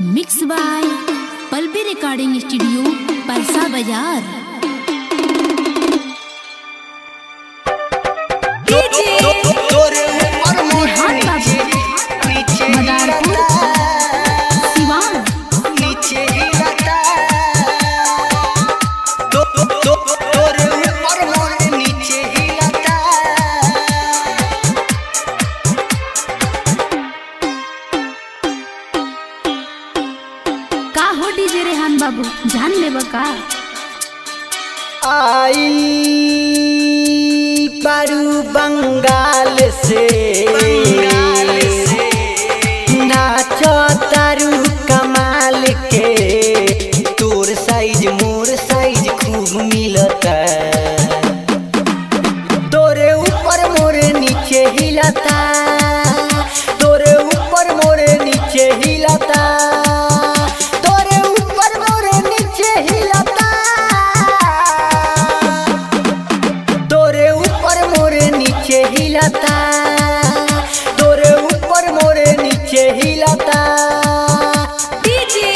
Mix by Pallavi recording studio Parsa Bazar. DJ Rehan बाबू जान लेब का आई पारू बंगाल से नाचो तारू कमाल के तोर साइज मोर साइज खूब मिलता तोरे ऊपर मोरे नीचे हिलता तोरे ऊपर मोरे नीचे हिलता तोरे ऊपर मोरे नीचे हिलता डीजे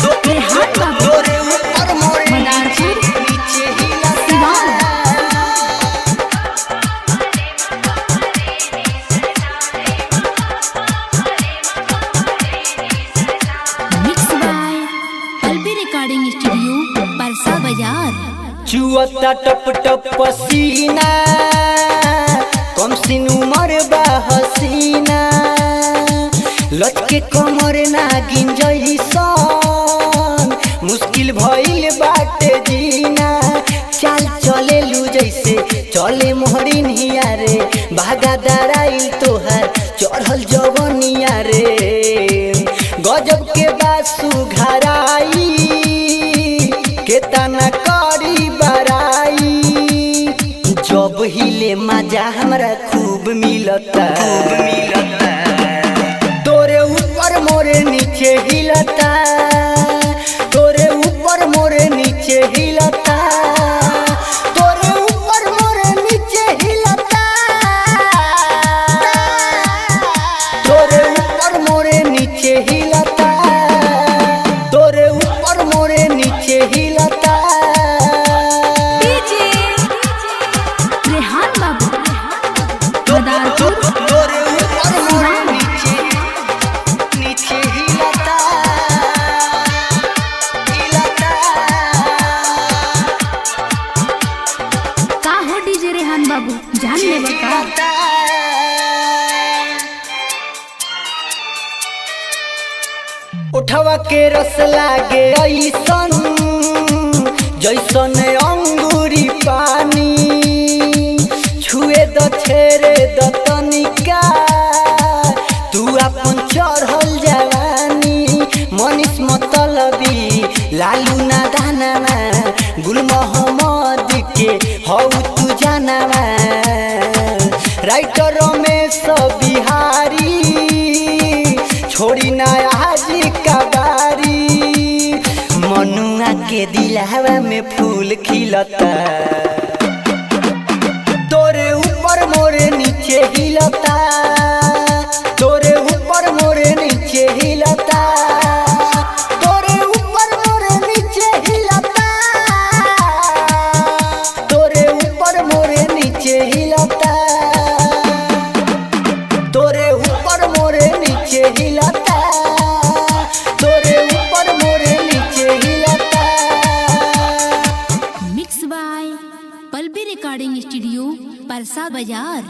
तोरे ऊपर मोरे नीचे हिलता mix by Pallavi recording studio Parsa Bazar. चुअता टप टप पसीना कम सिन उमर बा हसीना लचके कमर नागिन जैसन मुश्किल भइल बाटे जीना चाल चले लू जैसे चले मोहरी निया रे भागा दराइल तोहर चढ़ल जवनिया रे गजब के बासु घराई केतना करी बराई जब हिले मजा हमरा खूब मिलता तोरे ऊपर मोरे नीचे हिलता तोरे ऊपर मोरे नीचे हिलता तोरे ऊपर मोरे नीचे हिलता तोरे ऊपर मोरे नीचे हिलता तोरे ऊपर मोरे नीचे हिलता तोरे ऊपर मोरे नीचे हिलता का हो डीजे रेहान बाबू जान लेब का उठवा के रस लागे ऐसन जैसन अंगूरी पानी छुए द छेरे द तनिका तू अपन चढ़ल जवानी मनीष मतलबी लालू ना दाना गुल मोहम्मद के हौ तू जानवा राइटर रमेश बिहारी छोड़ी ना आज कबारी मनुआ के दिलावा में फूल खिलता तोरे ऊपर मोरे नीचे हिलता तोरे ऊपर मोरे नीचे हिलता तोरे ऊपर मोरे नीचे हिलता तोरे ऊपर मोरे नीचे हिलता तोरे ऊपर मोरे नीचे हिलता तोरे ऊपर मोरे नीचे हिलता। Mix by Pallavi recording studio Parsa बाजार।